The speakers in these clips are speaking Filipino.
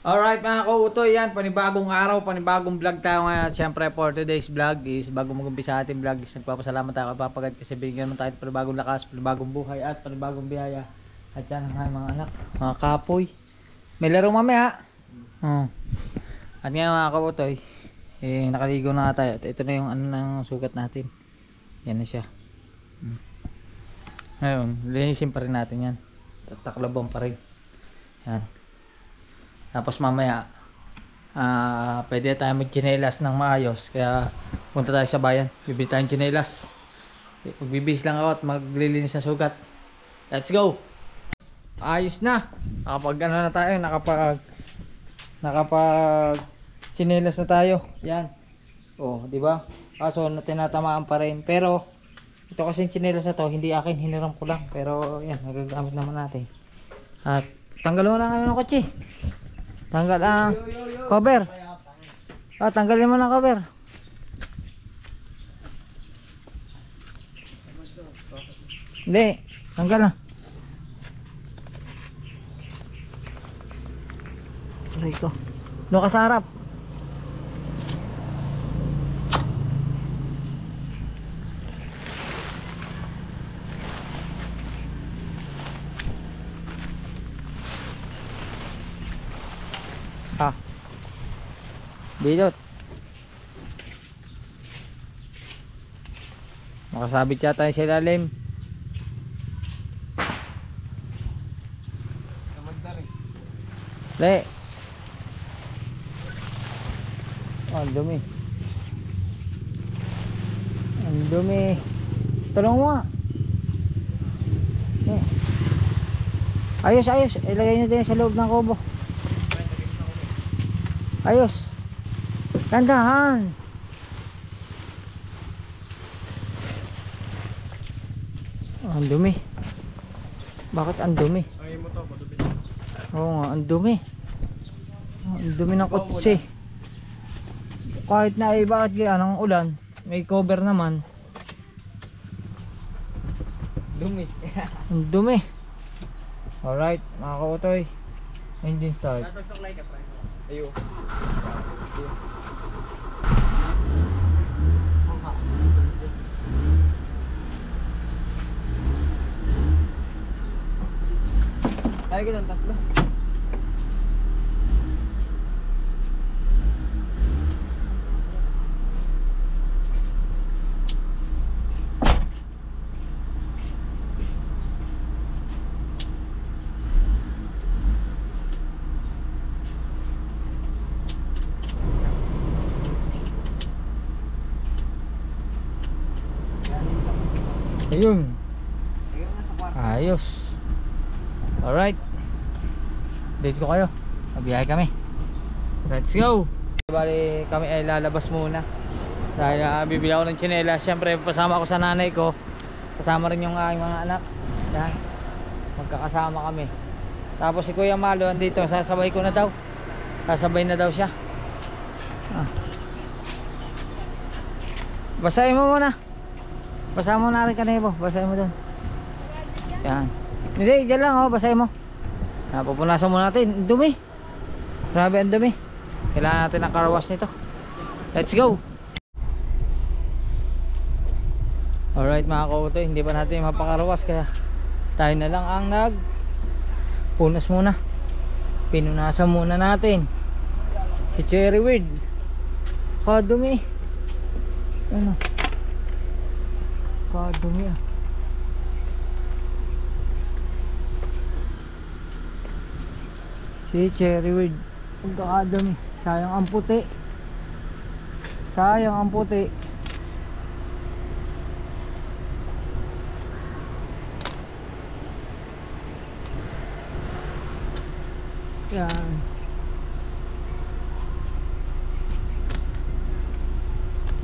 Alright mga kautoy, yan, panibagong araw, panibagong vlog tayo ngayon. At syempre for today's vlog is, bago mag-umpisa ating vlog is, nagpapasalamat tayo kay Papagad kasi binigyan naman tayo ng panibagong lakas, panibagong buhay at panibagong biyaya. At yan ang mga anak, mga kapoy. May laro mamaya. At ngayon mga kautoy, nakaligo na tayo. At ito na yung ano ng sugat natin. Yan na siya. Ngayon, linisin pa rin natin yan. Taklabong pa rin. Yan. Tapos mamaya pwede tayo mag-chinelas ng maayos. Kaya punta tayo sa bayan, bibili tayong chinelas. Magbibis lang ako at maglilinis ng sugat. Let's go! Ayos na. Nakapag ano na tayo, nakapag chinelas na tayo. Yan. Oh, di ba? Kaso tinatamaan pa rin. Pero ito kasing chinelas na to, hindi akin, hiniram ko lang. Pero yan, nagagamit naman natin. At tanggal mo lang ano ng kotse. Tanggal ang cover. Tanggalin mo ng cover. Hindi, tanggal na. Aray ko. Doon ka sa harap. Bilot. Makasabit yata yung silalim. Le. Ang dumi. Ang dumi. Tulong mo nga. Ayos, ayos. Ilagay nyo din sa loob ng kubo. Ayos. Gandahan. Ang dumi. Bakit ang dumi? Ay mo to, madumi. Oo nga, ang dumi. Ang dumi ng kotse. Kahit na ay bakit kaya ng ulan, may cover naman. Dumi. Ang dumi. Alright, mga kautoy. Engine start. Ayo. Tayo ko ng tatlo. Ayun. Ayos. Alright. Date ko kayo. Mabiyahe kami. Let's go. Bali kami ay lalabas muna. Dahil bibili ako ng tsinelas. Siyempre pasama ko sa nanay ko. Kasama rin yung aking mga anak. Yan. Magkakasama kami. Tapos si Kuya Malo andito. Sasabay ko na daw. Sasabay na daw siya. Basahin mo muna. Basahin mo na rin kanebo. Basahin mo doon. Yan. Hindi, dyan lang, basahin mo. Pupunasan muna natin. Dumi. Grabe ang dumi. Kailangan natin ng car wash nito. Let's go. Alright mga kautoy, hindi pa natin mapakarwas. Kaya tayo na lang ang punas muna. Pinunasan muna natin si Cherry Weed. Kadumi. Ano? Kadumi ah. Si Cherry Weed. Pagkakadami. Sayang ang puti. Sayang ang puti. Yan.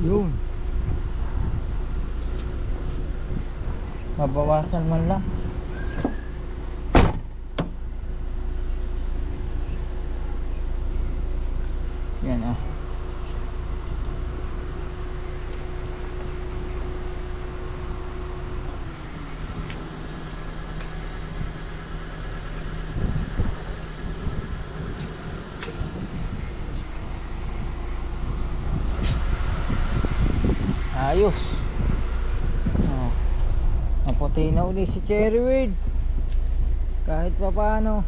Yun. Mabawasan man lang. Yan oh. Ayos. Oh. Maputi na uli si Cherryweed. Kahit pa paano.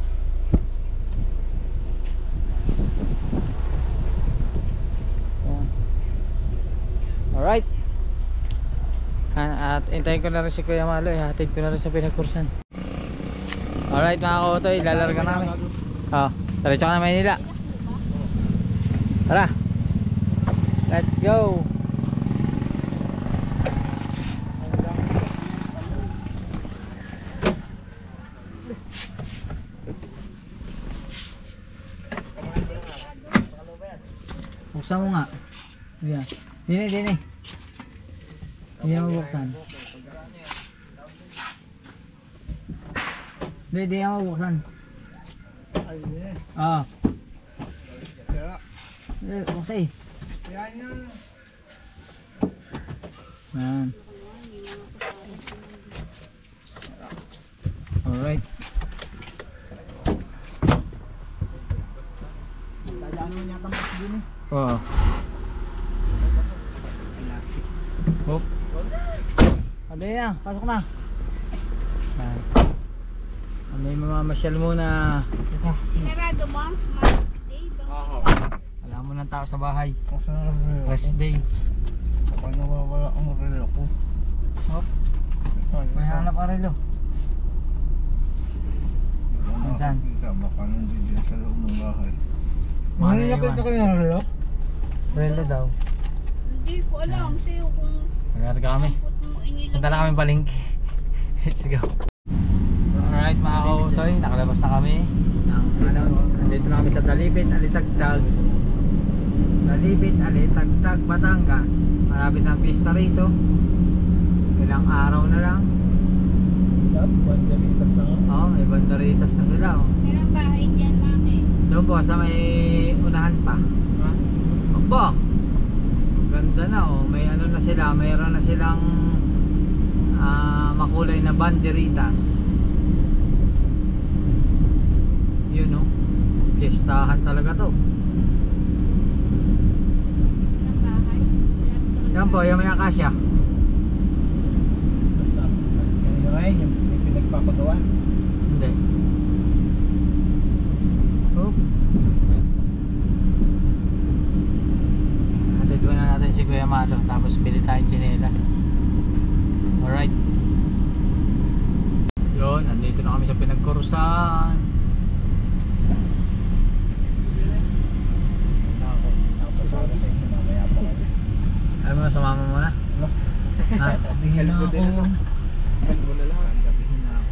Yan. Alright. At hintayin ko na rin si Kuya Malo. Hatid ko na rin sa pinagkursan. Alright mga kautoy, lalarga namin. Diretso ka na Maynila. Tara. Let's go. Buksan mo nga. Yan. Dini. Hindi mo buksan. Hindi mo buksan. Buksan eh. Yan. Alright. Dadaan mo niya tamak din eh. Oo. Hop. Abi na, pasok na. May mamamasyal muna. Sinarado mo? Monday? Wala mo ng tao sa bahay. Rest day. Baka nawawala ang relo ko. Hop. May hanap ka relo. Minsan. Baka nandito sa loob ng bahay. Ano yung kayo ng relo? Relo daw. Hindi ko alam sa'yo kung Nagkarga kami. mo inilagay. Punta na kami palengke. Let's go. Alright mga kautoy, nakalabas na kami ng nandito na kami sa Dalipit, Alitagtag. Dalipit, Alitagtag, Batangas. Malapit na ang pista rito. Ilang araw na lang. Banderitas na nga. Oo, may banderitas na sila. Oh. Meron bahay dyan, mami. Doon po sa may unahan pa. Opo. Ganda na oh. May ano na sila, mayroon na silang makulay na banderitas. Yun oh. Piestahan talaga to. Meron bahay. Yan po, yung may akasya. Basta, yung pinagpapagawa. Hindi. Oh. Hatid mo na natin si Kuya Malo. Tapos bili tayong tsinelas. Alright. Yun, nandito na kami sa pinagkurusan. Sasama sa inyo mamaya pa kami. Ayaw mo na sumama muna? Ha? Gabihin na ako. Gabihin mo na lang. Gabihin na ako.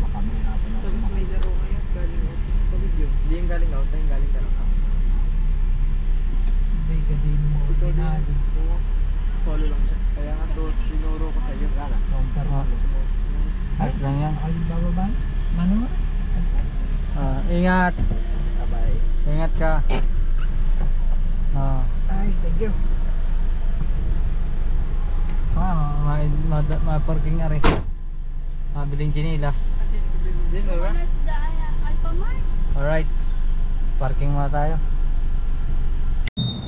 Baka may hapon ako. Tapos may laro ngayon. Galing out. Pagod yun. Hindi yung galing out. Yung galing ka lang. Hindi, gabihin mo. Solo lang siya. Kaya nga to, sinuro ko sa'yo. Gala. Counter mo. Ayos lang yan. Nakalibago ba? Mano mo? Ingat. Bye. Ingat ka. Ay, thank you. Ma-parking na rin. Mabiling chinilas. Din, Ito ba? na sa Alphamart. Alright. Parking muna tayo.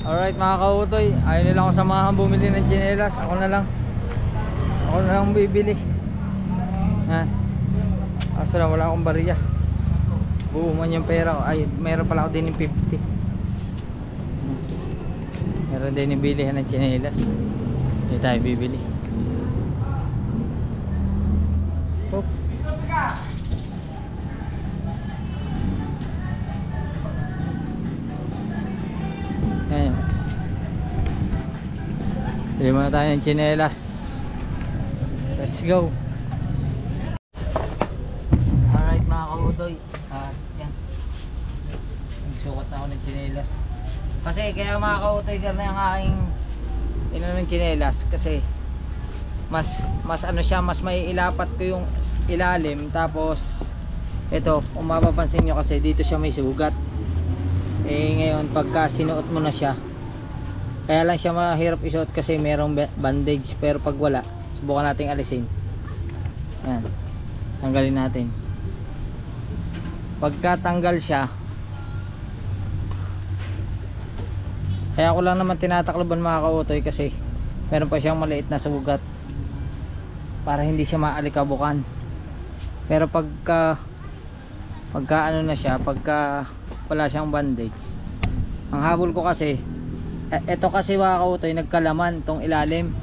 Alright mga kautoy. Ayaw nila ako samahan bumili ng chinilas. Ako na lang bibili. Yan. Kaso lang wala akong bariya. Buo man yung pera. Ay, meron pala ako din ng 50. Meron din yung bilihan ng chinilas. Hindi tayo bibili. Hop. Ayan. Bili muna tayo ng tsinelas. Let's go. Alright mga kautoy. Yan. Nagsukat na ako ng tsinelas. Kasi kaya mga kautoy na ang aking ng tsinelas. Kasi mas ano siya, mas may ilapat ko yung ilalim. Tapos ito, kung mapapansin nyo kasi dito siya may sugat. Ngayon pagka sinuot mo na siya, kaya lang siya mahirap isuot kasi merong bandage. Pero pag wala, subukan nating alisin. Ayan, tanggalin natin. Pagka tanggal siya, kaya ko lang naman tinatakloban mga kautoy kasi meron pa siyang maliit na sugat para hindi siya maalikabukan. Pero pagka ano na siya, pagka wala siyang bandage, ang habol ko kasi eto kasi mga kautoy, nagkalaman tong ilalim,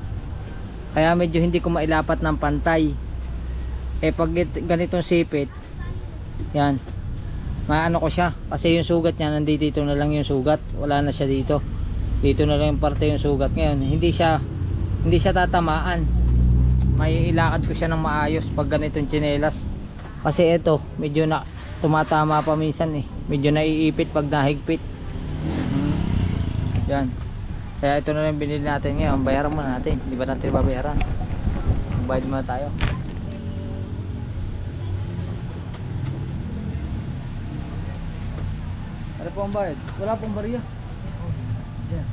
kaya medyo hindi ko mailapat ng pantay. Pag ganitong sipit, yan, maano ko siya kasi yung sugat niya nandito na lang, yung sugat wala na siya dito na lang yung parte yung sugat. Ngayon hindi siya tatamaan, may ilakad ko siya ng maayos pag ganitong tsinelas. Kasi ito medyo na tumatama pa minsan medyo naiipit pag nahigpit. Yan, kaya ito na lang binili natin ngayon. Bayaran muna natin, di ba natin babayaran? Bayad muna tayo. Ano po ang bayad? Wala pong bariya. Yan.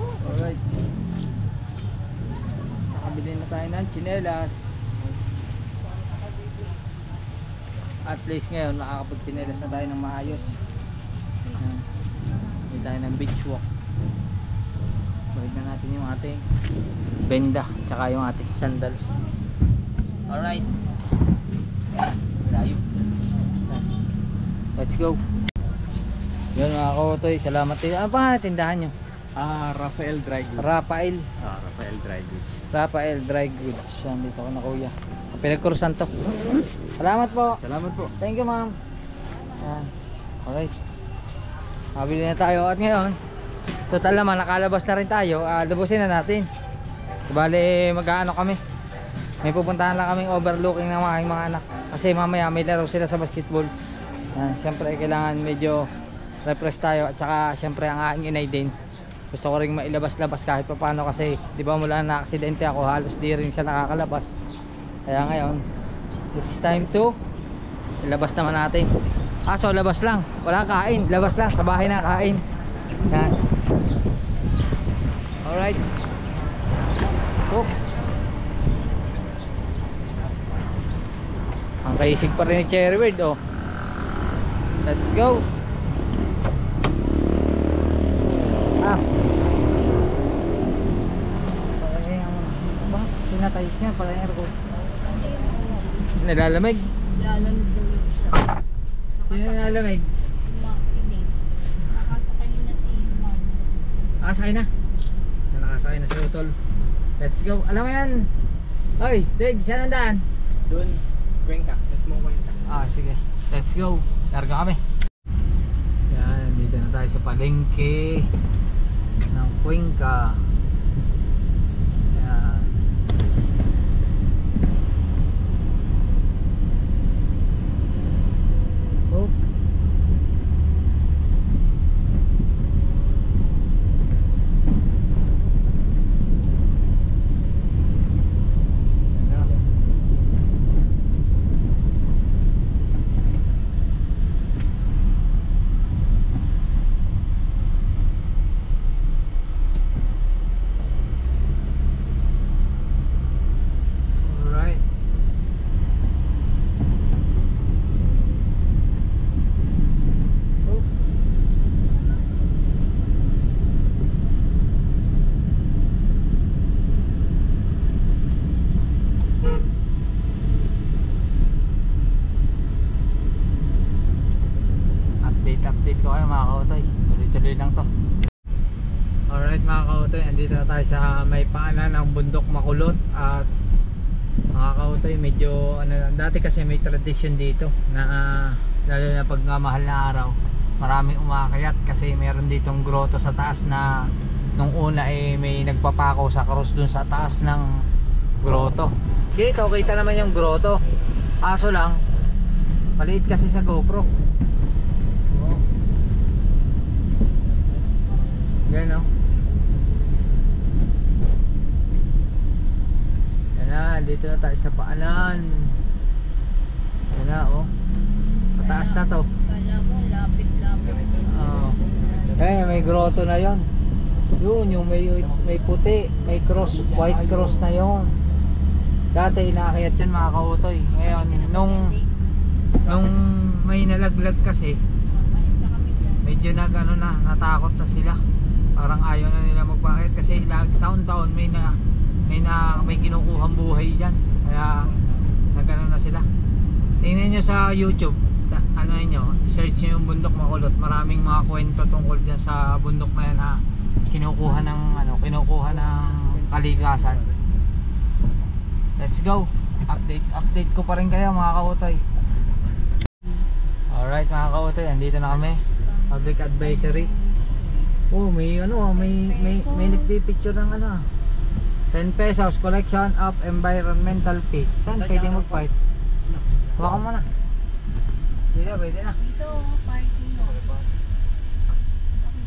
Alright, nakabili na tayo ng tsinelas. At least ngayon nakakapag tsinelas na tayo ng maayos. Yan. Hindi tayo ng beach walk. Balik na natin yung ating benda tsaka yung ating sandals. Alright, yan, layo. Let's go. Yun mga kautoy, salamat tayo. Ano pa tindahan nyo? Rafael Dry Goods. Rafael Dry Goods. Rafael Dry Goods. Yan, dito ko na kuya. Pinagkurusan to. Salamat po. Salamat po. Thank you ma'am. Yan. Alright, mabili na tayo. At ngayon, total naman nakalabas na rin tayo. Lubusin na natin. Bale mag-aano kami, may pupuntahan lang kaming overlooking ng aking mga anak. Kasi mamaya may laro sila sa basketball. Yan, siyempre kailangan medyo refresh tayo. At saka siyempre ang aking inay din, gusto ko rin mailabas-labas kahit pa paano. Kasi di ba mula na aksidente ako, halos di rin siya nakakalabas. Kaya ngayon it's time to ilabas naman natin. So labas lang, wala kain, labas lang, sa bahay na kain. Yan. Alright. Oh. Ang kaisig pa rin ni Cherry Bird, oh. Let's go. Pinatayos niya pala yung aircon. Nilalamig. Lalamig daw yung isa. Sino nilalamig? Hindi. Nakasakay na si Man. Sakay na. Nakasakay na si Utol. Let's go. Alam mo yan. Hoy, Dave, saan ang daan? Doon, Cuenca. Let's mo Cuenca. Sige. Let's go. Larga kami. Yan, dito na tayo sa palengke ng Cuenca. Yan. Oh. Update ko kayo mga kautoy, tuloy-tuloy lang to. Alright mga kautoy, andito na tayo sa may paanan ng bundok Makulot. At mga kautoy, medyo dati kasi may tradisyon dito na lalo na pag mahal na araw, maraming umakyat kasi meron ditong grotto sa taas na nung una may nagpapako sa krus dun sa taas ng grotto. Dito kita naman yung grotto, aso lang maliit kasi sa GoPro. Yan o. Yan na, dito na tayo sa paanan. Yan na o. Mataas na to. Kala mo, lapit-lapit. May grotto na yon. Yun, yung may puti, may cross, white cross na yon. Dati inaakyat yun mga kautoy. Ngayon, nung may nalaglag kasi, medyo natakot na sila. Parang ayaw na nila magpakit kasi taon-taon may kinukuhang buhay diyan. Kaya nagano na sila. Tingnan niyo sa YouTube, ano niyo, search niyo yung Bundok Makulot. Maraming mga kwento tungkol diyan sa bundok na yan na kinukuha ng kalikasan. Let's go. Update ko pa rin kayo mga kautoy. Alright mga kautoy, andito na kami. Public advisory. Oh, may nagpipicture ng 10 pesos collection of environmental fee. Saan pwede mag-park? Hawakan mo na. Pwede na. Dito, parking. Bakit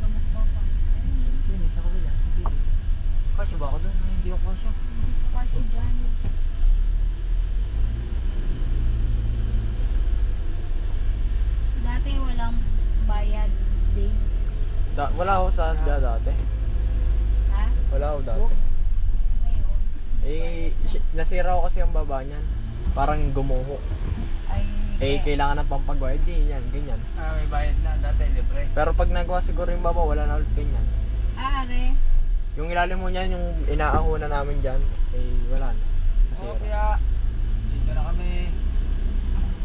ba magpapang? Hindi, sa kabila, sa gilid. Kasi ba ako doon? Hindi ako kasya. Kasi dyan. Dati walang bayad day. Wala ako sa dati. Ha? Wala ako dati. Ngayon. Nasira ko kasi ang baba niyan. Parang gumuho. Ay, Kailangan ng pampagbayad din yan, ganyan. May bayad na, dati libre. Pero pag nagawa siguro yung baba, wala na ulit ganyan. are. Yung ilalim mo niyan, yung inaahunan namin dyan, wala na. Oo, Nasira. kaya dito na kami.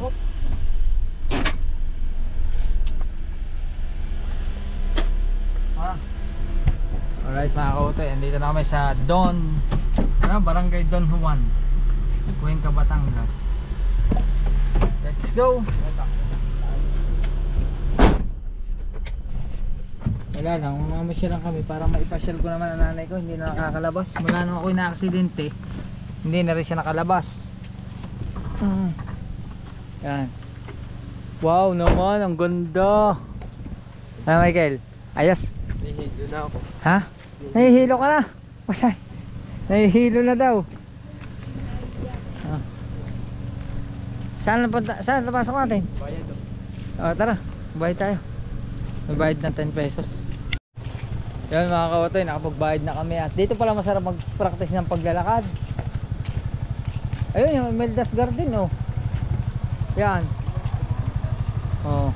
Hop. Alright mga kautoy, andito na kami sa Barangay Don Juan, Cuenca, Batangas. Let's go. Wala lang, mamasyal lang kami para maipasyal ko naman ang nanay ko. Hindi na nakakalabas. Mula nung ako'y na-aksidente, hindi na rin siya nakalabas. Yan. Wow naman, ang ganda. Ano Michael? Ayos? Nahihilo na ako. Ha? Nahihilo ka na? Wala. Nahihilo na daw. Saan napasok natin? Bayad o. Tara, bayad tayo. May bayad ng 10 pesos. Yan mga kawatoy, nakapagbayad na kami. At dito pala masarap mag-practice ng paglalakad. Ayun yung Meldas Garden oh. Yan. Oh.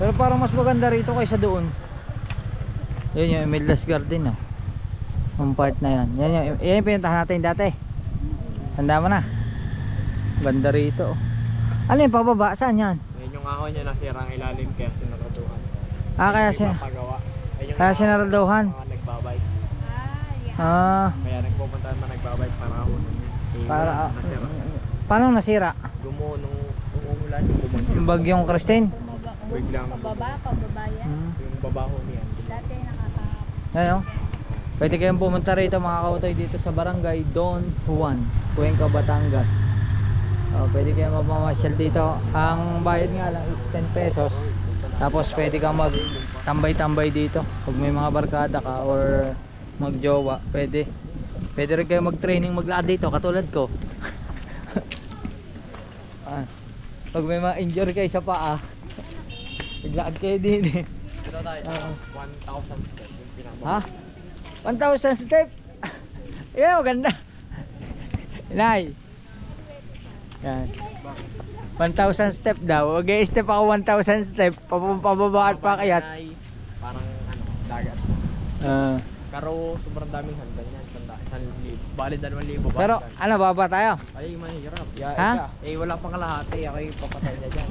Pero parang mas maganda rito kaysa doon. Yun yung Meldas Garden oh. Yung part na yan. Yan yung pinuntahan natin dati. Tanda mo na. Ganda rito oh. Ano yung pababa? Saan yan? Ngayon yung ako niya nasira ang ilalim kaya sinaraduhan. Kaya sinaraduhan. Mga nagbabike. Yeah. Kaya nagpupunta naman nagbabike para ahunan niya. Para Nasira. paano nasira? Gumuho nung umulan yung bumagyo. Bagyong Christine. Biglang Pababa yan. yung babaho niya. Dati nakaka... Ayun. Pwede kayong pumunta rito mga kautoy dito sa Barangay Don Juan, Cuenca, Batangas. Pwede kayong magmamasyal dito. Ang bayad nga lang is 10 pesos. Tapos pwede kang magtambay-tambay dito. Pag may mga barkada ka or magjowa, pwede rin kayong mag-training maglakad dito katulad ko. Pag may mga injury kayo sa paa, maglakad kayo din eh. Ito tayo, 1,000 step yung pinababa. Ha? 1,000 step? Yeah, maganda. Inay. Yan. 1,000 step daw. Mag-i-step ako 1,000 step. Pababa at paakyat. Parang dagat. Pero sobrang daming hagdan yan. 1,000. Bali 2,000 ba? Pero ano, baba tayo? Ay, mahirap. Ha? Wala pang kalahati. Ako yung papatay na dyan.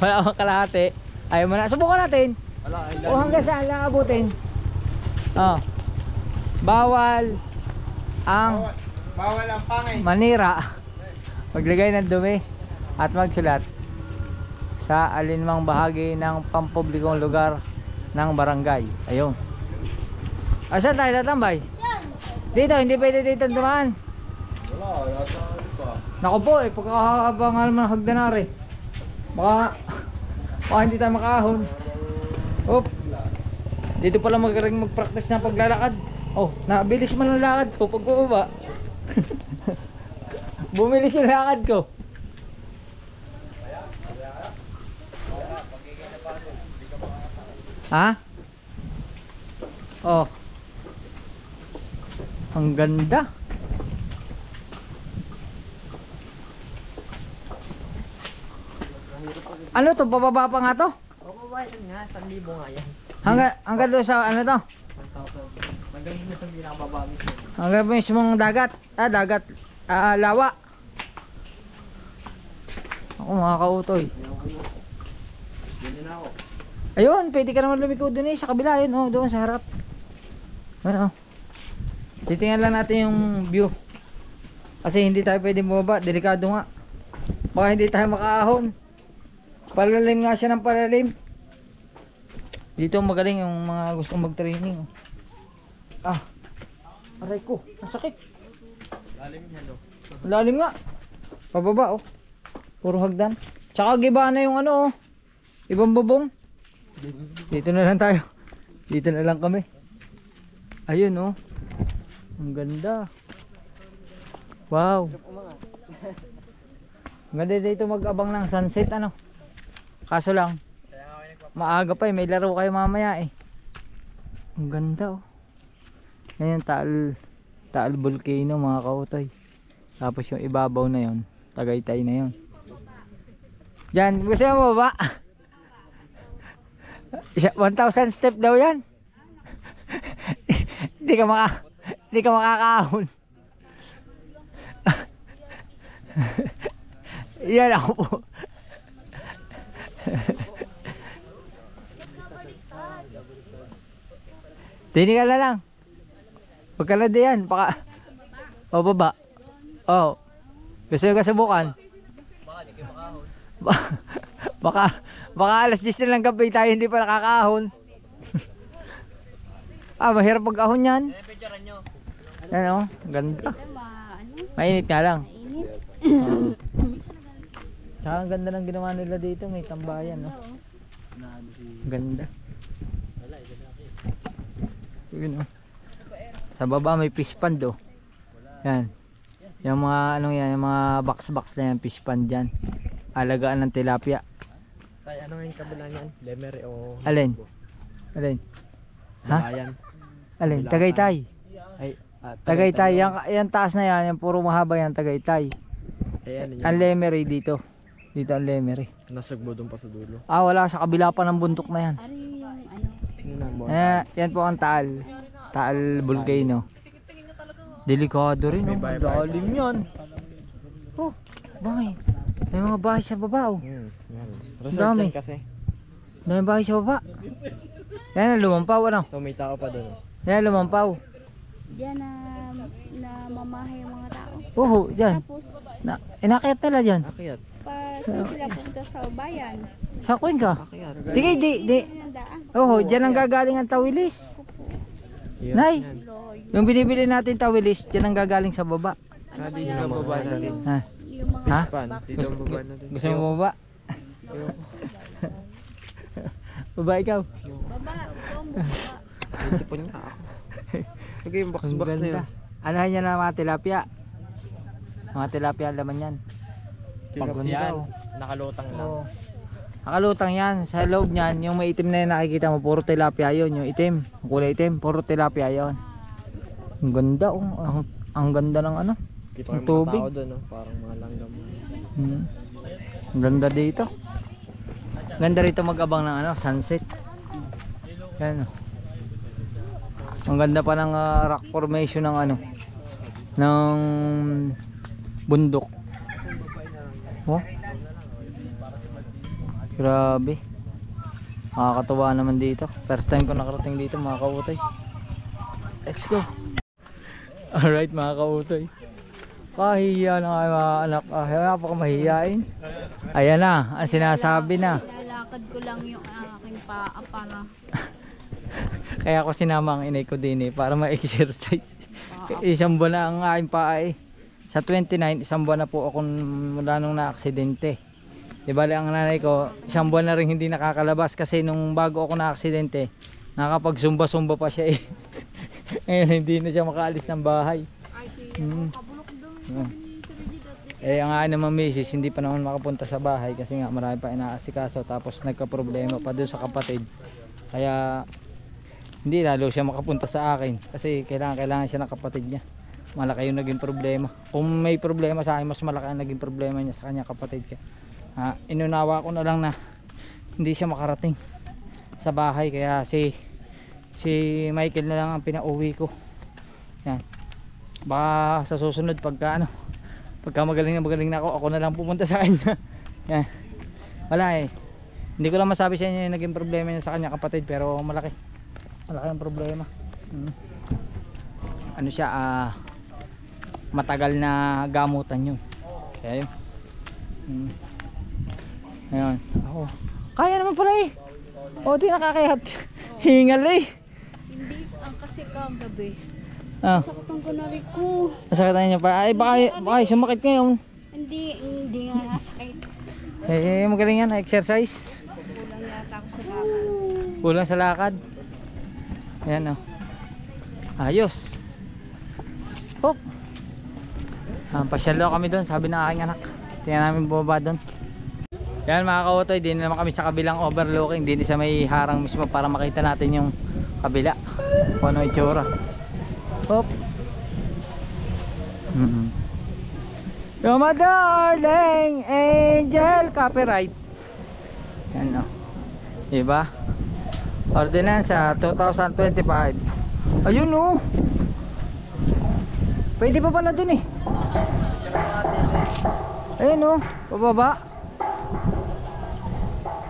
Wala akong kalahati. Ayaw mo na. Subukan natin. Wala. O hanggang saan lang abutin. Bawal ang manira, maglagay ng dumi at magsulat sa alinmang bahagi ng pampublikong lugar ng barangay. Ayun. Saan tayo tatambay? Dito, hindi pwede dito dumaan. Wala, yata pa. Naku po, pagkakabangal ng hagdanari. Baka hindi tayo makahon. Oop. Dito pala mag-practice ng paglalakad. Oh, nabilis man ang lakad ko pag bumaba. Bumilis yung lakad ko. Ha? Oh. Ang ganda. Ano to? Bababa pa nga to? Oo, babayad nga. 1,000 nga yan. Hanggang doon sa ano to? 1,000. Hanggang yun sa pinakababa mismo. Hanggang mismong dagat. Dagat. Lawa. Ako mga kautoy. Ganyan na ako. Ayun, pwede ka naman lumiko doon sa kabila. Ayun, doon sa harap. Ano? Titingnan lang natin yung view. Kasi hindi tayo pwede bumaba. Delikado nga. Baka hindi tayo makaahon. Palalim nga siya ng palalim. Dito magaling yung mga gustong mag-training. Aray ko, nasakit. Lalim yan no. Lalim nga. Pababa Puro hagdan. Tsaka giba na yung ibang bubong. Dito na lang tayo. Dito na lang kami. Ayun ang ganda. Wow. Ang ganda dito mag-abang ng sunset Kaso lang maaga pa may laro kayo mamaya Ang ganda Ngayon Taal Volcano mga kautoy. Tapos yung ibabaw na yon, Tagaytay na yon. Yan, gusto mo ba? 1,000 step daw yan. Hindi ka makakaahon. Yan ako po. Tinig ka na lang. Huwag ka na diyan. Baka baba. Gusto nyo ka subukan? Baka alas 10 na lang gabi tayo hindi pa nakakaahon. Mahirap pag-ahon yan. Yan ganda. Mainit nga lang. Tsaka ang ganda ng ginawa nila dito. May tambayan Ganda. Yun Sa baba may fish pond Yan. Yung mga yung mga box na yan, fish pond dyan. Alagaan ng tilapia. Tay, ano yung kabila niyan? Lemery o Alin? Ha? Bayan. Alin? Tagaytay. Ay, Tagaytay. Yan taas na yan. Yung puro mahaba yan, Tagaytay. Ayan, Ang Lemery dito. Dito ang Lemery. Nasugbo doon pa sa dulo. Wala. Sa kabila pa ng bundok na yan. Yan po ang Taal. Taal Volcano. Delikado rin. Lalim yan. Bangay. May mga bahay sa baba Dami kasi. May bahay sa baba. Yan lumampaw May tao pa doon. Yan lumampaw. Diyan na mamahay ang mga tao. Dyan. Tapos Inakyat nila dyan. Akyat. saan sila punta sa bayan? Sa Kuwin ka? Akyat. Di. Ang daan. Dyan ang gagaling ang tawilis. Nay, yung binibili natin tawilis, dyan ang gagaling sa baba. Dito ang baba natin. Yung mga Pan, dito ang baba natin. Gusto mo baba? Baba ikaw? baba. Baba. Isipon niya ako. Okay, yung box na yun. Anahan niya na mga tilapia. Mga tilapia laman yan. Yan, nakalutang lang. Nakalutang yan. Sa loob niyan, yung may itim na yun nakikita mo, puro tilapia yun. Yung itim, yung kulay itim, puro tilapia yun. Ang ganda ang ganda ng Kita ng yung tubig. mga tao doon, parang mga langgam. Ang ganda dito. Ganda rito mag-abang ng sunset. Yan Ang ganda pa ng rock formation ng ng bundok. Grabe. Nakakatuwa naman dito. First time ko nakarating dito mga kautoy. Let's go. Alright mga kautoy. Kahiya na kayo mga anak. Napakamahiyain. Ayan na. Ang sinasabi na. Lalakad ko lang yung aking paa para Kaya ako sinama ang inay ko din para ma-exercise. Isang buwan na ang aking paa Sa 29, isang buwan na po ako mula nung na-aksidente. Di bali ang nanay ko, isang buwan na rin hindi nakakalabas kasi nung bago ako na-aksidente, nakapag-zumba-zumba pa siya Ngayon hindi na siya makaalis ng bahay. kabulok doon. Ang akin naman misis, hindi pa naman makapunta sa bahay kasi nga marami pa inaasikaso tapos nagka-problema pa doon sa kapatid. Kaya hindi lalo siya makapunta sa akin kasi kailangan siya ng kapatid niya. Malaki yung naging problema. Kung may problema sa akin, mas malaki ang naging problema niya sa kanya kapatid ka. Inunawa ko na lang na hindi siya makarating. sa bahay, kaya si Michael na lang ang pinauwi ko. Yan. Baka sa susunod pagka magaling na ako na lang pumunta sa kanya. Yan. Wala eh. Hindi ko lang masabi sa inyo yung naging problema niya sa kanya kapatid, pero malaki ang problema. Ano siya, matagal na gamutan yun. Kaya yun. Ayun. Ako. Kaya naman pala eh. O di nakakayat. Hingal eh. Hindi, kasi kagabi. Sakit ang kunwari ko. Nasakit na niya pa. Ay baka sumakit ngayon. Hindi nga nasakit. Magaling yan, exercise. Kulang yata ako sa lakad. Kulang sa lakad. Ayan o. Ayos. Hop. Pasyal daw kami doon, sabi ng aking anak. Tingnan namin bumaba doon. Yan mga kautoy, din naman kami sa kabilang overlooking, din sa may harang mismo para makita natin yung kabila kung ano itsura. Hop. You're my darling angel, copyright. Yan o. Diba? Ordinansa 2025. Ayun o. Pwede pa pala dun eh. Ayun o, pababa.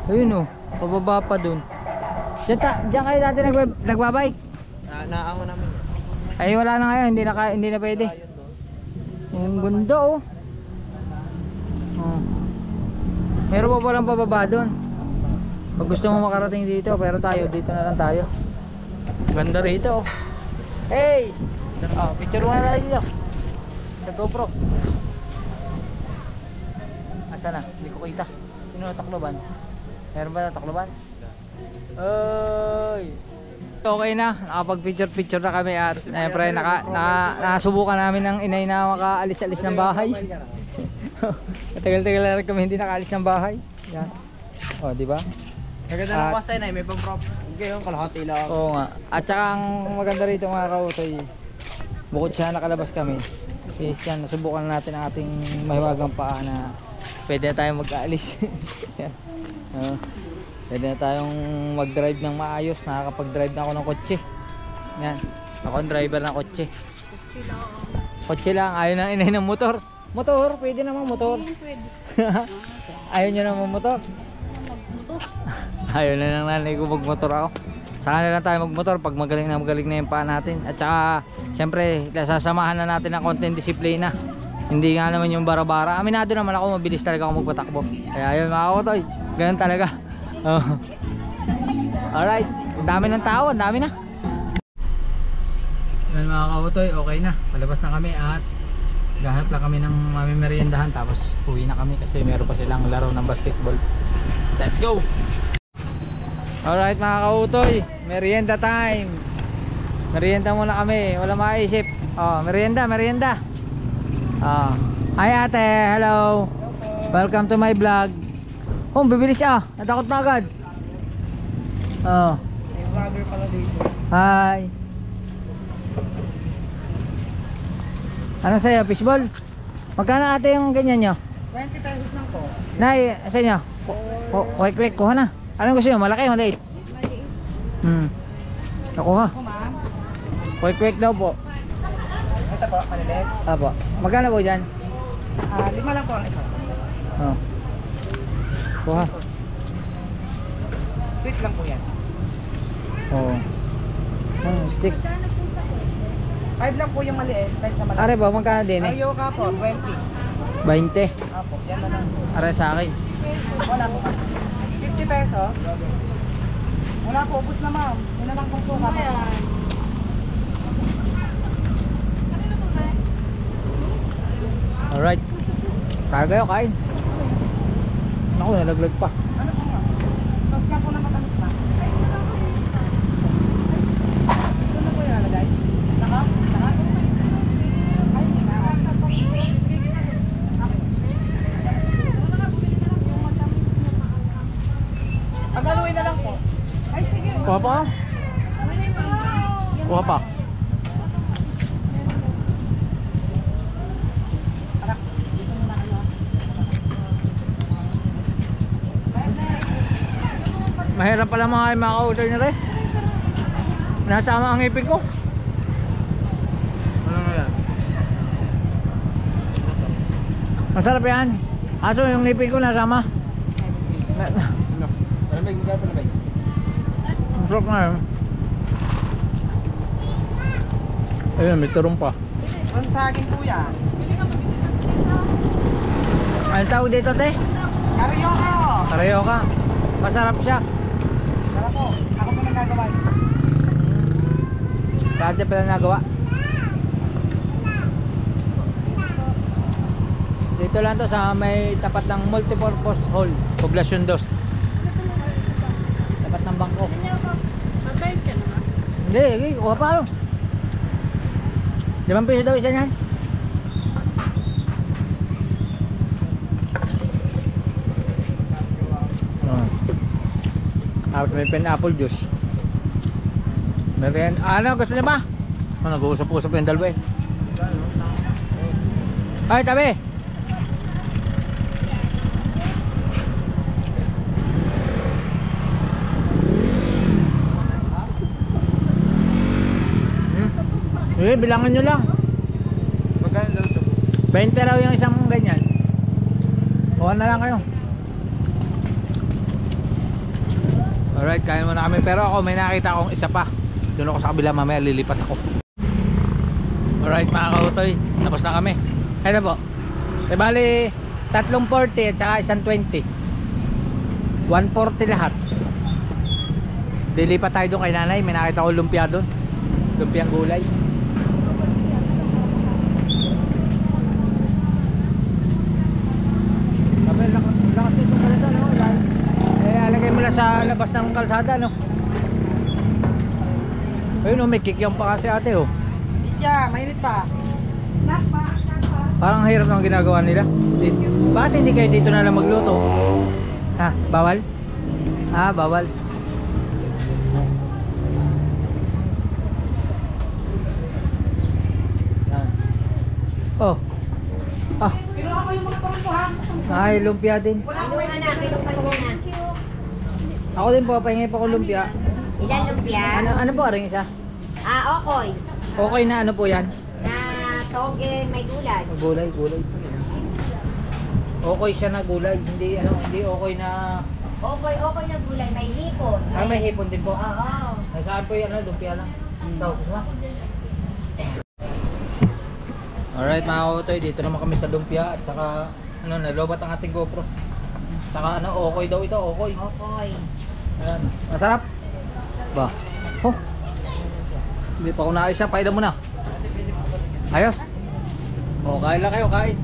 Ayun o, pababa pa dun. Diyan kayo dati nagbabike. Naamo namin. Ay wala na ngayon, hindi na pwede. Ang ganda oh. Meron pa palang pababa dun. Pag gusto mo makarating dito, pero dito na lang tayo. Ganda rito oh. Hey! Picture mo na tayo dito sa GoPro. Asa na? Hindi ko kita. Sino na takloban? Meron ba na takloban? Oy! Okay na, nakapag picture na kami at siyempre nasubukan namin ng inay na makaalis-alis ng bahay. Tagal-tagal na rin kami hindi nakaalis ng bahay. Yan. O, di ba? Maganda ng kwasa na, may pang-prop. Okay, yung kalahati lang. Oo nga. At saka ang maganda rito mga kautoy, bukod siya nakalabas kami, is yan, nasubukan natin ang ating mahiwagang paa na pwede na tayong mag-aalis. Yan. Pwede na tayong mag-drive ng maayos. Nakakapag-drive na ako ng kotse. Yan. Ako ang driver ng kotse. Kotse lang. Ayaw na inay ng motor. Motor, pwede naman motor. Pwede. Ayaw nyo naman motor. Magmotor. Ayaw na lang nanay ko magmotor ako. Saka na lang tayo magmotor pag magaling na yung paa natin. At saka syempre sasamahan na natin ang konting disiplina. Hindi nga naman yung bara-bara. Aminado naman ako, mabilis talaga ako magpatakbo. Kaya yun mga kautoy, ganun talaga. Alright, ang dami ng tao, ang dami na. Yan mga kautoy, okay na. Palabas na kami at gahanap lang kami ng mamimeriendahan, tapos uwi na kami kasi meron pa silang laro ng basketball. Let's go! Alright mga kautoy, merienda time. Merienda muna kami, wala maisip. Merienda. Hi ate, hello. Welcome to my vlog. Bibilis natakot na agad. May vlogger pala dito. Hi. Ano sa'yo, fishball? Magkano ate yung ganyan nyo? 20 pesos lang po. Nay, sa inyo? Quick, kuha na. Anong gusto nyo? Malaki o maliit? Maliit. Nakuha. Quick daw po. Ito po, malilit. Apo. Magkano po dyan? 5 lang po ang isa. Kuha. Sweet lang po yan. Stick. 5 lang po yung maliit, kahit sa malaki. Are ba, magkano din eh? Ayo ka po, 20. 20. Apo, yan na lang. Are sa akin. Wala po. 50 pesos. Wala po, ubus na ma'am. Yun na lang pong suka. Alright. Kaya kayo, kain. Naku, nalaglag pa. Ano po ma'am? Sauce ka po na matamis na. Ito na po yung alagay. Naka? Ay, hindi na. Pag-aluin na lang po. Ay, sige. Kuha pa? Kuha pa. Mahirap pala mga ka-order na rin. Nasama ang ngipin ko. Ano nga yan? Masarap yan. Aso yung ngipin ko nasama. Ano? Palamig, hindi ka palamig. Masarap nga yun. Ayun, may turong pa. Ang saging kuya. Ano tawag dito, te? Karyoka. Karyoka. Masarap siya. Tara po. Ako po nagagawa. Kaya pala nagawa. Dito lang to sa may tapat ng multipurpose hall, Poblacion 2. Tapat ng bangko. Mabait ka naman. Hindi, kuha pa ano. 5 piso daw isa niyan. Tapos may pineapple juice. May ano, gusto niya ba? Oh, nag-uusap-usap yung dalawa eh. Ay, tabi! Bilangan nyo lang. Magkano daw ito? 20 raw yung isang ganyan. Kuha na lang kayo. Alright, kain muna kami. Pero ako may nakita akong isa pa. Doon ako sa kabila, mamaya lilipat ako. Alright mga kautoy, tapos na kami. Kaya po. E bali, 3.40 at saka 1.20. 1.40 lahat. Lilipat tayo doon kay nanay. May nakita ko lumpia doon. Lumpiang gulay. Alagay mo lang sa labas ng kalsada, no? Ayun, oh, may kikyang pa kasi ate, oh. Yeah, mainit pa. Parang hirap ng ginagawa nila. Bakit hindi kayo dito na lang magluto? Ha, bawal? Ah, bawal. Yan. Oh. Ah. Pero ako yung mga pangkuhan. Ay, lumpia din. Kiluha na, kiluha na. Ako din po, pahingi pa ko lumpia. Ilan lumpia? Ano po, aring isa? Okoy. Okay na, ano po yan? Na toge may gulay. Gulay. Okay siya na gulay, hindi okay na... Okoy na gulay, may hipon. May hipon din po. Oo. Ay, saan po yan, lumpia lang. Tapos ma. Alright mga kautoy, dito naman kami sa lumpia at saka nalobat ang ating GoPro. Saka okay daw ito, okay. Okoy. Ayan, masarap. Ba? Oh. Hindi pa ako nakaisa, paida mo na. Ayos. O, kain lang kayo, kain.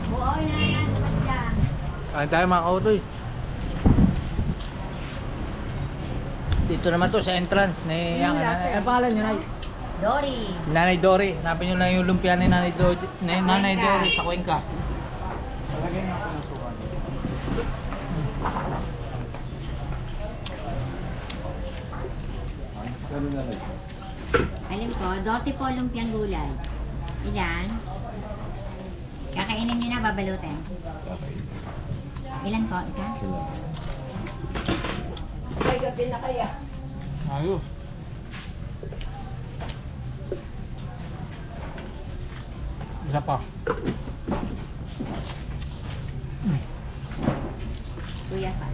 Buoy na yan, magda. Kain tayo mga kautoy. Dito naman to sa entrance ni Ang pangalan niyo, Nay? Dory. Nanay Dory. Hanapin nyo lang yung lumpia ni Nanay Dory sa Cuenca. Lagay nga ako ng suka. Gano'n na lang. Alam ko, 12 po lumpiang gulay. Ilan? Kakainin nyo na, babalutin. Ilan po? Isa? Ayos. Isa pa. Kuya pa.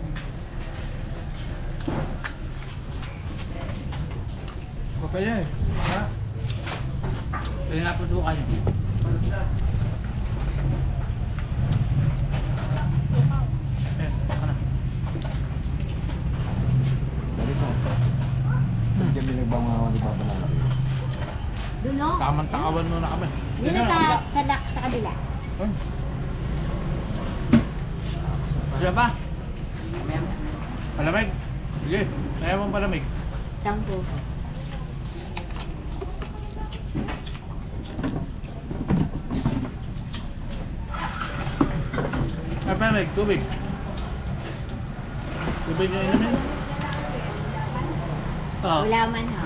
Pwede eh. Ha? Pwede na po sukan. Baka na. Diyan binigbang mga wali pa na lang. Doon no? Tamang takawan muna kami. Yun na sa kabila. Siya pa? Palamig? Sige, kaya mong palamig. 10. Ay, palamig, tubig. Tubig na inumin? Oo. Wala man ha.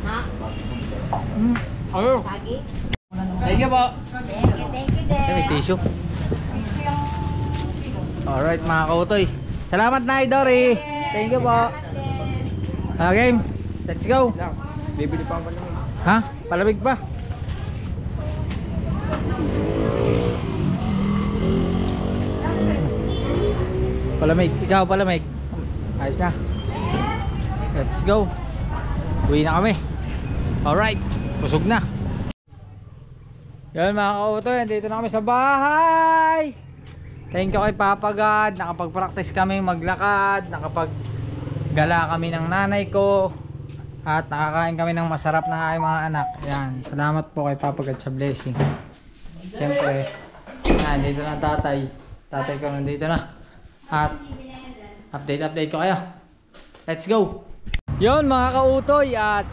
Ha? Ayun. Pagi? Thank you po. Thank you, May tissue. Alright mga kautoy. Salamat na Dory. Thank you po. Okay, let's go. Bibili pa ako naman. Ha? Palamig pa. Palamig. Ikaw palamig. Ayos na. Let's go. Uwi na kami. Alright. Busog na. Yan mga kautoy. Dito na kami sa bahay. Thank you kay Papa God. Nakapag-practice kami maglakad. Nakapag-gala kami ng nanay ko. At nakakain kami ng masarap na aking mga anak. Yan. Salamat po kay Papa God sa blessing. Siyempre. Yan. Dito na tatay. Tatay ko nandito na. At update ko kayo. Let's go. Yun mga kautoy. At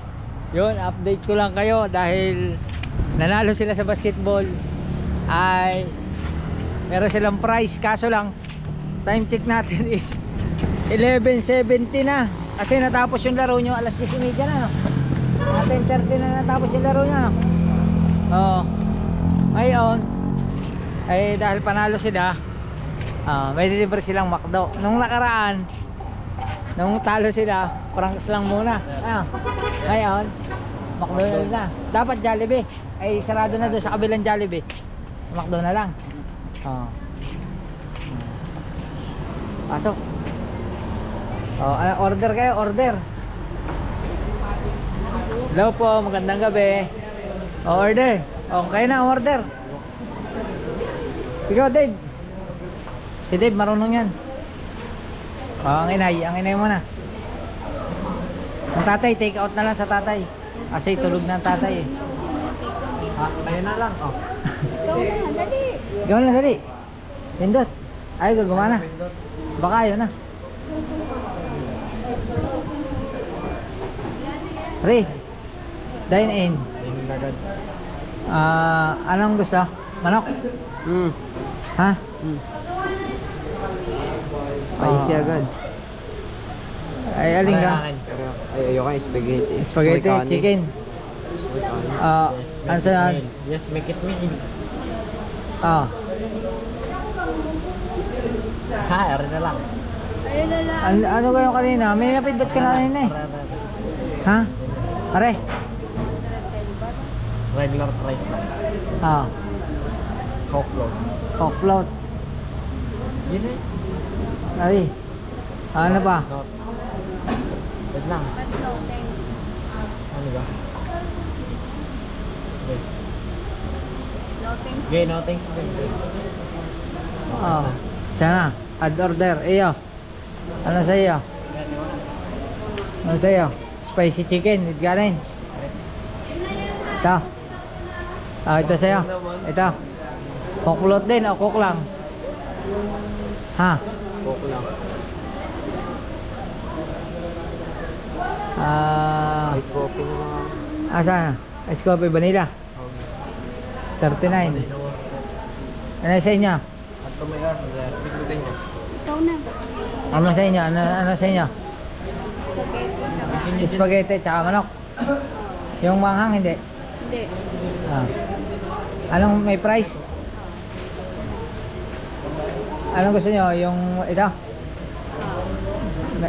yun, update ko lang kayo. Dahil nanalo sila sa basketball. Ay meron silang prize, kaso lang time check natin is 11:70 na kasi natapos yung laro nyo alas 10:30 na, no? 10:30 na natapos yung laro nyo, no? Oo. Ngayon ay dahil panalo sila, may deliver silang McDo. Nung nakaraan, nung talo sila, pranks lang muna. Ngayon McDonald's na. Dapat Jollibee ay sarado na doon sa kabilang Jollibee, McDo na lang. Pasok. Order kayo, order. Hello po, magandang gabi. Order. Okay na, order. Ikaw Dave. Si Dave marunong yan. Ang inay mo na. Ang tatay, take out na lang sa tatay. Kasi tulog na ang tatay eh. Ayun na lang. Ikaw na, dali. Gawin na dali. Pindot. Ay, gagawin na. Baka ayaw na. Pre, dine in. Ayun agad. Anong gusto? Manok? Ha? Spicy agad. Ay, aling ka? Ay, ayoko yung spaghetti. Spaghetti, Soy kanin. chicken. Soy kanin. Ano saan? Yes, make it meal. Ha, na lang. Ayun na lang. Ano kayo kanina? May napindot ka na kanina eh. Ha? Are? Regular price lang. Coke float. Coke float. Yun eh. Ay. Ano pa? Wait lang. But no, thanks. Ano ba? Okay. No, thanks. Okay, no thanks. Sana. Add order. Iyo. Ano sa iyo? Ano sa iyo? Spicy chicken with ganin. Ito. Ito sa iyo. Ito. Coke float din o coke lang? Ha? Coke lang. Ice coffee na lang. Saan? Ice coffee vanilla. 39. Ano sa inyo? At tumayar, siglutin niya. Ikaw na. Ano sa inyo? Ano sa inyo? Spaghetti. Spaghetti tsaka manok. Yung manghang hindi. Hindi. Anong may price? Anong gusto nyo? Yung ito?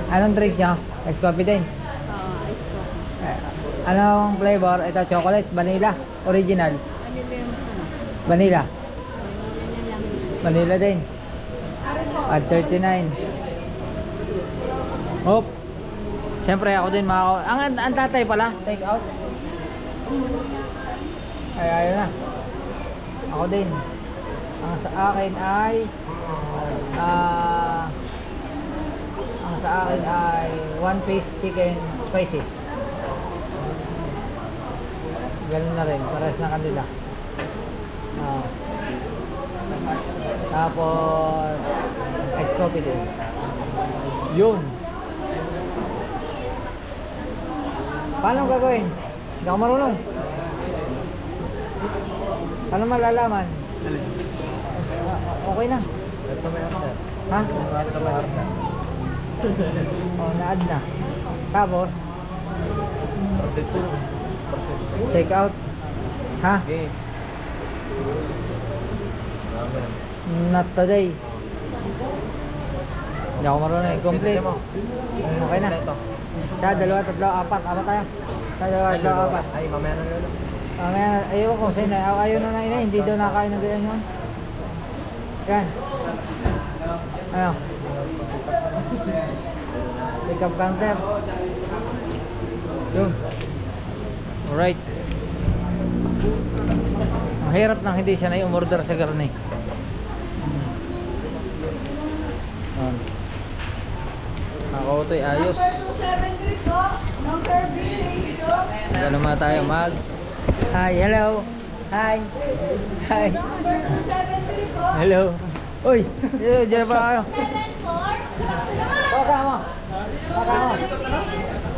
Anong drinks nyo? Ice coffee din. Ice coffee. Anong flavor? Ito chocolate, vanilla, original. Ano ba yung masama? Vanilla. Ano lang. Vanilla din. At 39. Hop. Siyempre ako din ang tatay pala, take out. Ay ayun na. Ako din. Ang sa akin ay ang sa akin ay 1 piece chicken spicy. Ganun na rin, pares na kanila. Tapos ice coffee din. Yun. Paano gagawin? Hindi ako marunong. Paano malalaman? Okay na. Ito may order. Ha? Ito may order. Na-add na. Tapos Check out. Ha? Okay. Not today. Hindi ako marunong i-complete. Okay na. Sa dalawa, tatlo, apat. Apat tayo. Sa dalawa, tatlo, apat. Ay, mamaya na lolo. Ayaw ko sa'yo na. Ayaw na na ina. Hindi daw nakakain ng ganyan yun. Yan. Ano? Pick up counter. Yun. Alright. Ang hirap nang hindi siya na i-umorder sa garni. Ako ito'y ayos. Ano muna tayo mag. Hi, hello. Hi. Hi. Hello. Uy, diyan pa kayo. Kasama. Kasama.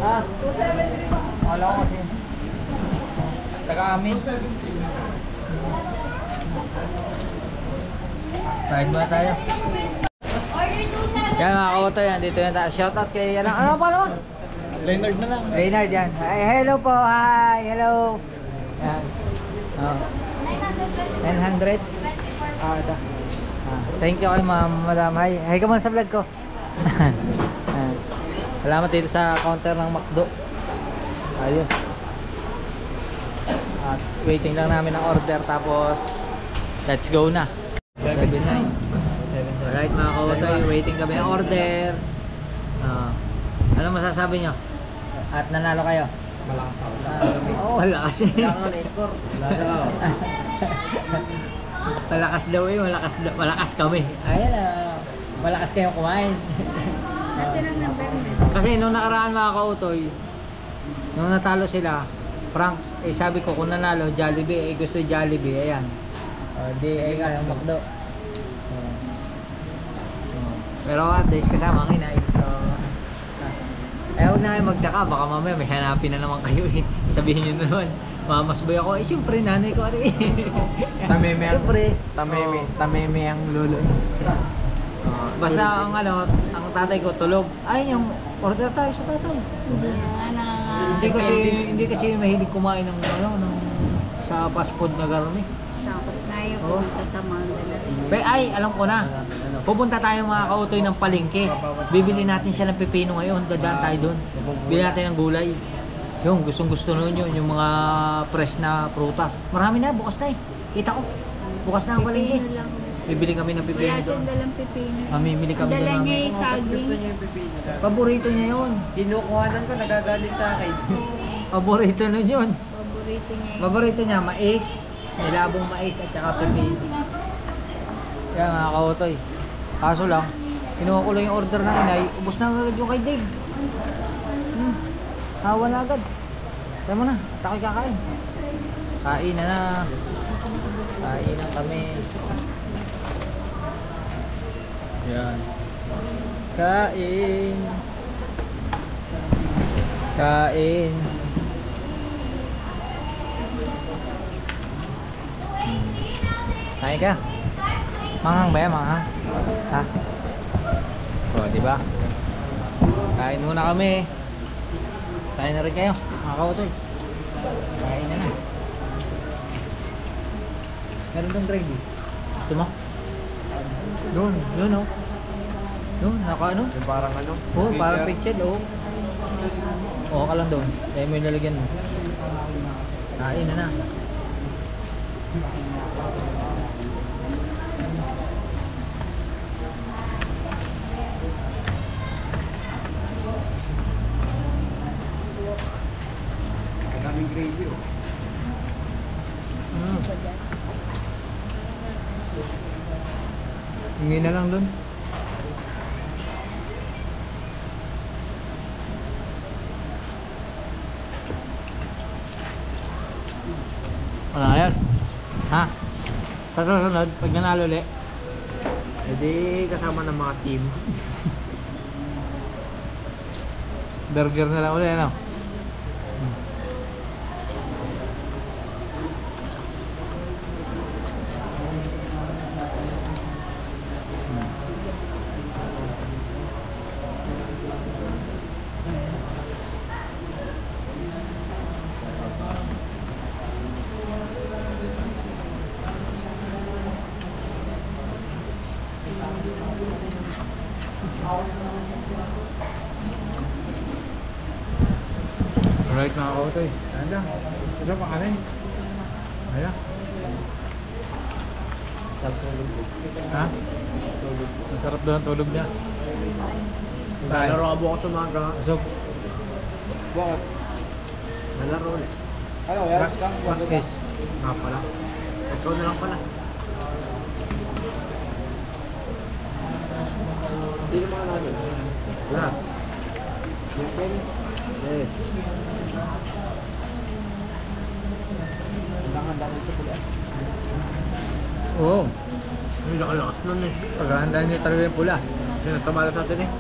Ha? Wala ko kasi. Taga-amin. Kahit muna tayo. Yan mga kautoy, dito yan tayo. Shoutout kay ano pa naman? Leonard na lang. Leonard yan. Hi, hello po. Hi, hello. Yan. Oh. 900. Ito. Thank you kay madam. Hi. Hi ka muna sa vlog ko. Salamat dito sa counter ng McDo. Ayos. At waiting lang namin ang order tapos let's go na. 79. Alright mga kautoy, waiting kami ng order. Ano masasabi nyo? At nanalo kayo? Malakas ako. Oo, malakas eh. Kaya nga na-score. Malakas daw eh, malakas kami. Ayan malakas kayong kumain. Kasi ng number mo. Kasi nung nakaraan mga kautoy, nung natalo sila, Franks, sabi ko kung nanalo, Jollibee, gusto Jollibee, ayan. Di ay kaya McDo. Pero at least kasama ang inay. Huwag na kayo magdaka, baka mamaya may hanapin na naman kayo eh. Sabihin nyo na naman, mamasboy ako. Eh siyempre nanay ko ano eh. Tameme ang Siyempre. Tameme ang lolo. Basta ang ano, ang tatay ko tulog. Ay yung order tayo sa tatay. Hindi kasi mahilig kumain ng ano ng sa fast food na gano'n eh. Takot na yung pumunta sa Mandala. Ay, alam ko na. Pupunta tayo mga kautoy ng palengke. Bibili natin siya ng pipino ngayon. Dadaan tayo doon. Bili natin ng gulay. Yung gustong gusto nun yun. Yung mga fresh na prutas. Marami na. Bukas na eh. Kita ko. Bukas na ang palengke. Pipino lang. Bibili kami ng pipino Wala doon. siyang dalang pipino. Mamimili kami Dala doon. niya yung saging. Gusto niya yung pipino. Paborito niya yun. Kinukuhanan ko, nagagalit sa akin. Paborito nun yun. Paborito niya yun. Paborito niya, mais. Nilabong mais at saka pipino. Kaya mga kautoy. Kaso lang, kinuha ko lang yung order ng inay, ubos na agad yung kay Dave. Hawa na agad. Kaya mo na, takoy kakain. Kain na. Kain na kami. Yan. Kain. Kain. Kain ka. Manghang ba yan, manghang? Ha? O, diba? Kain muna kami. Kain na rin kayo, mga kautoy. Kain na. Meron doon gravy. Gusto mo? Doon oh. Doon, naka ano? Yung parang ano? Oo, parang pictured oh. Oo ka lang doon. Kaya mo yung lalagyan mo. Kain na. Daming gravy oh. Hingi na lang doon. Wala ayos. Ha? Sa susunod, pag nanalo ulit, Hindi kasama ng mga team. burger na lang ulit, ano? Alright mga kautoy. Ano? Ito pa kanin. Ayan. Sarap tulog. Ha? Tulog. Masarap doon ang tulog niya. Nalaro ka bukas sa umaga. Usog. Bakit? Nalaro ulit. Ano, yes, kang Practice. Nga pala. Ikaw na lang pala. Sino mga namin? Wala. Yes. handa nito sa pula. Oo. May nakalakas nun eh. Paghahanda niya talaga yung pula. Yan, tumala sa atin eh.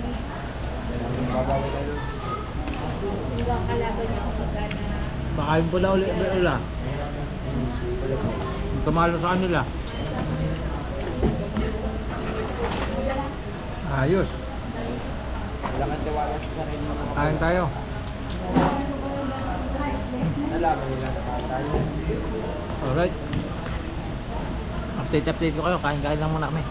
Babawi tayo. Hindi ba ang kalaban niya kapag na Baka yung pula ulit ula. Tumalo sa kanila. Ayos. Wala kang tiwala sa sarili mo. Kain tayo. Nalaman nila na tayo. Alright. Update ko kayo. Kain lang muna kami.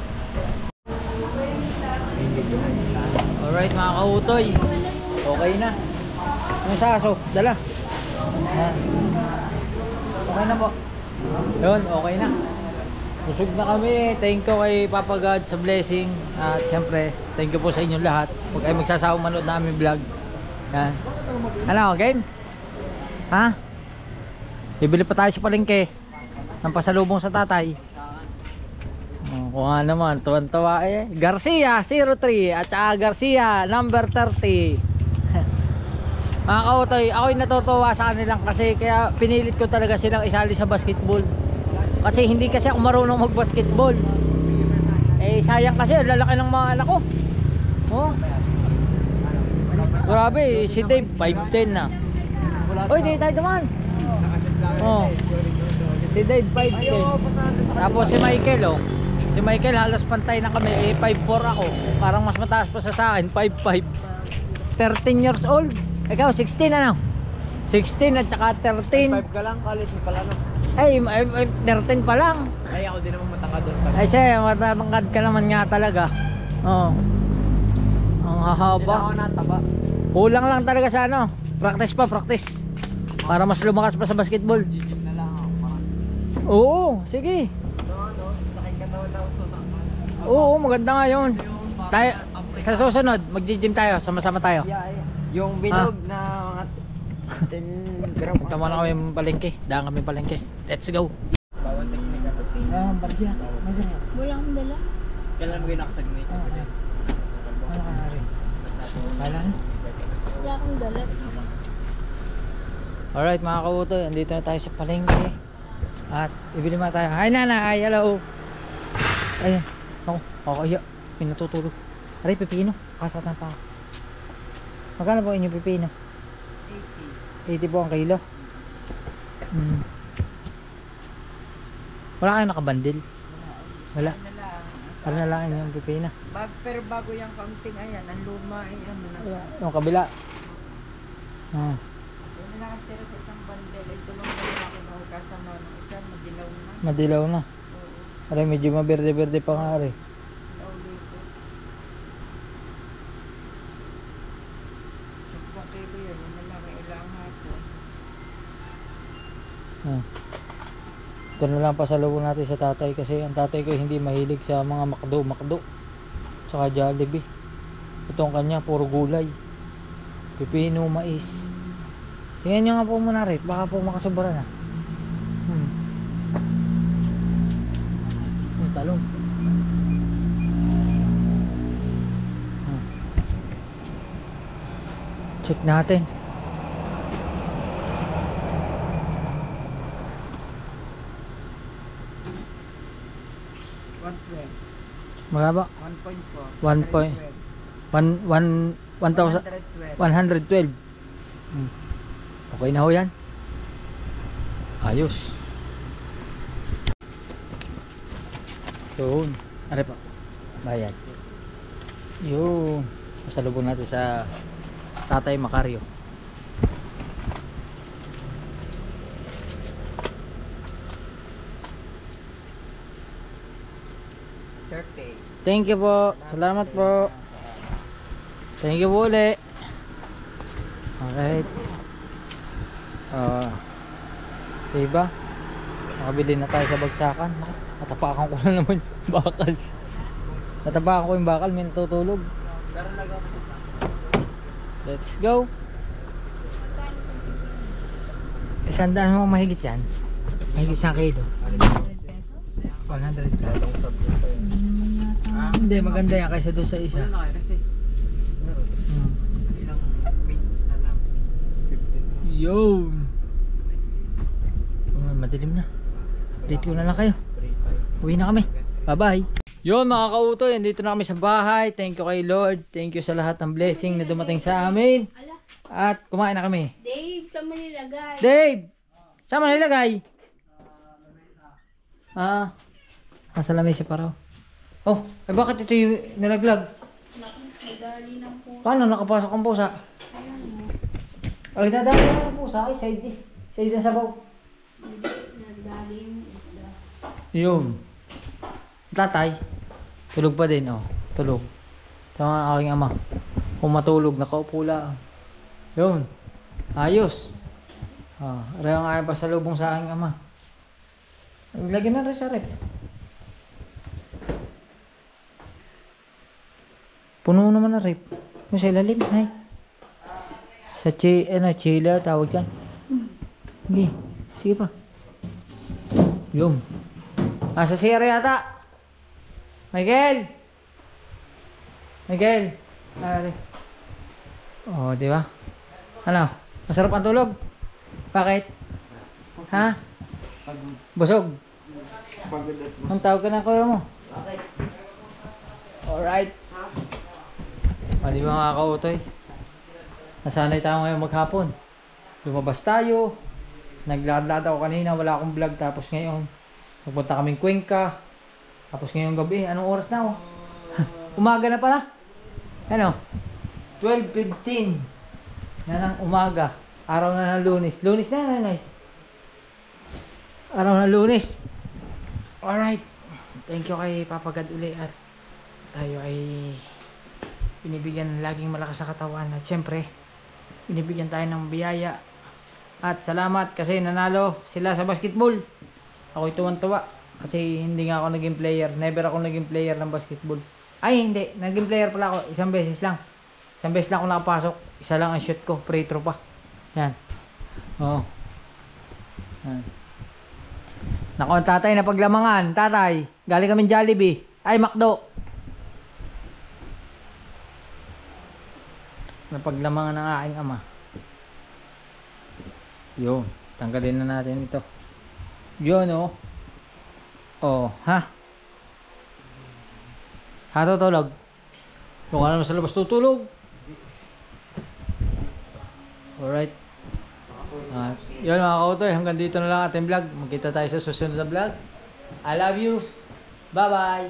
Alright mga kautoy. Okay na. Yung saso, dala. Yan. Okay na po. Yun, okay na. Busog na kami. Thank you kay Papa God sa blessing. At syempre, thank you po sa inyong lahat. Huwag kayo magsasawang manood na aming vlog. Yan. Ano, game? Ha? Bibili pa tayo sa palengke ng pasalubong sa tatay. Kung nga naman, tuwan-tuwa eh. Garcia 03 at saka Garcia number 30. Mga kautoy, ako'y natutuwa sa kanilang kasi kaya pinilit ko talaga silang isali sa basketball. Kasi hindi kasi ako marunong mag-basketball. Eh sayang kasi lalaki ng mga anak ko. Oh. Grabe, si Dave 5'10 na. Oy, di tayo duman. Oh. Si Dave 5'10. Tapos si Michael oh. Si Michael halos pantay na kami, eh 5'4 ako. Parang mas mataas pa sa akin, 5'5. 13 years old. Ikaw 16 ano? 16 at saka 13. 5 ka lang, college mo pala na. Ay, 13 pa lang. Ay, ako din naman matangkad doon. Ay siya, matatangkad ka naman nga talaga. Oo. Ang Hindi hahaba. ako nataba. Kulang lang talaga sa ano. Practice pa, practice. Para mas lumakas pa sa basketball. Gigit na lang ako. Oo, sige. So ano, nakikatawa na ako sa takpan. Oo, maganda nga yun. Tayo, sa susunod, mag-gym tayo, sama-sama tayo. Yeah. Yung bilog na mga 10 gram. Punta muna kami palengke. Daan kami palengke. Let's go. Bawal teknik ako. Bagya. wala akong dala? Kailan mo ginakasagmate? Ano ka na rin? Kailan? Wala akong dala. Alright mga kautoy, andito na tayo sa palengke. At ibili muna tayo. Hi nana, hi, hello. Ayan, ako, kakaya. Pinatutulog. Aray, pipino. Kasatan pa ako. Magkano po inyong pipino? 80 po ang kilo. Wala kayo nakabandil? Wala. Para na lang yung pipina. Pero bago yung kaunting ayan, ang luma ay ano na. Yung kabila. Yung nakatira sa isang bandel, ay tulong na lang ako na kasama ng isa, madilaw na. Madilaw na. Oo, Aray, medyo maberde-berde pa nga rin. sila ulit ko. 10 kilo yun, yun na lang ang ilang hapon. Ito na lang pasalubong natin sa tatay kasi ang tatay ko hindi mahilig sa mga makdo saka Jollibee. Itong kanya puro gulay, pipino, mais. Tingnan nyo nga po muna rin, baka po makasubra na. Talong. Check natin. Magaba? 1.4. 1,112. Okay na ho yan. Ayos. Yun. Are pa. Bayad. Yun. Pasalubong natin sa Tatay Macario. Thank you po. Salamat po. Thank you po ulit. Alright. Diba? Nakabili na tayo sa bagsakan. Naku, natapakan ko na naman yung bakal. Natapakan ko yung bakal, may natutulog. Let's go. Isang daan mo mahigit yan. Mahigit sa kilo. 100 plus. Hindi, maganda yan kaysa doon sa isa. Ilang minutes na lang. 15. Yo! Madilim na. Dito na lang kayo. Uwi na kami. Bye bye. Yun mga kautoy, andito na kami sa bahay. Thank you kay Lord. Thank you sa lahat ng blessing na dumating sa amin. At kumain na kami. Dave, saan mo nilagay? Dave! Saan mo nilagay? Nasa lamesa pa raw. Oh, bakit ito yung nalaglag? Nadali ng puso. Paano nakapasok ang pusa? Ay, nadali ang pusa. Ay, side eh. Side ang sabaw. Nadali yung isda. Yun. Tatay. Tulog pa din, oh. Tulog. Ito ang aking ama. Kung matulog, nakaupo lang. Yun. Ayos. Rin ang ayaw pasalubong sa aking ama. Lagyan na rin sa rep. Puno naman na rep. Yung sa ilalim, ay. Sa chiller, tawag yan. Hindi. Sige pa. Yun. Sa sierra yata. Michael! Michael! Ari. Oh, di ba? Ano? Masarap ang tulog? Bakit? Ha? Busog? Pagod at Ang tawag ka na kuya mo? Alright. Di ba mga kautoy? Nasanay tayo ngayon maghapon. Lumabas tayo. Naglalakad ako kanina, wala akong vlog. Tapos ngayon, nagpunta kaming Cuenca. Tapos ngayong gabi, anong oras na oh? Umaga na pala. Ano? 12:15 na ng umaga. Araw na ng Lunes. Lunes na, nanay. Araw na Lunes. Alright. Thank you kay Papa God uli. At tayo ay binibigyan ng laging malakas sa katawan. At syempre, binibigyan tayo ng biyaya. At salamat kasi nanalo sila sa basketball. Ako'y tuwan-tuwa. Kasi hindi nga ako naging player. Never ako naging player ng basketball. Ay hindi, naging player pala ako. Isang beses lang. Isang beses lang ako nakapasok. Isa lang ang shoot ko. Free throw pa. Yan. Oo. Yan. Nako, tatay na paglamangan. Tatay, galing kami Jollibee. Ay, McDo. Napaglamangan ng aking ama. Yun. Tanggalin na natin ito. Yun oh. Oh, ha? Tutulog? Kung ano sa labas tutulog? Alright. Yun mga kautoy, hanggang dito na lang ating vlog. Magkita tayo sa susunod na vlog. I love you. Bye bye.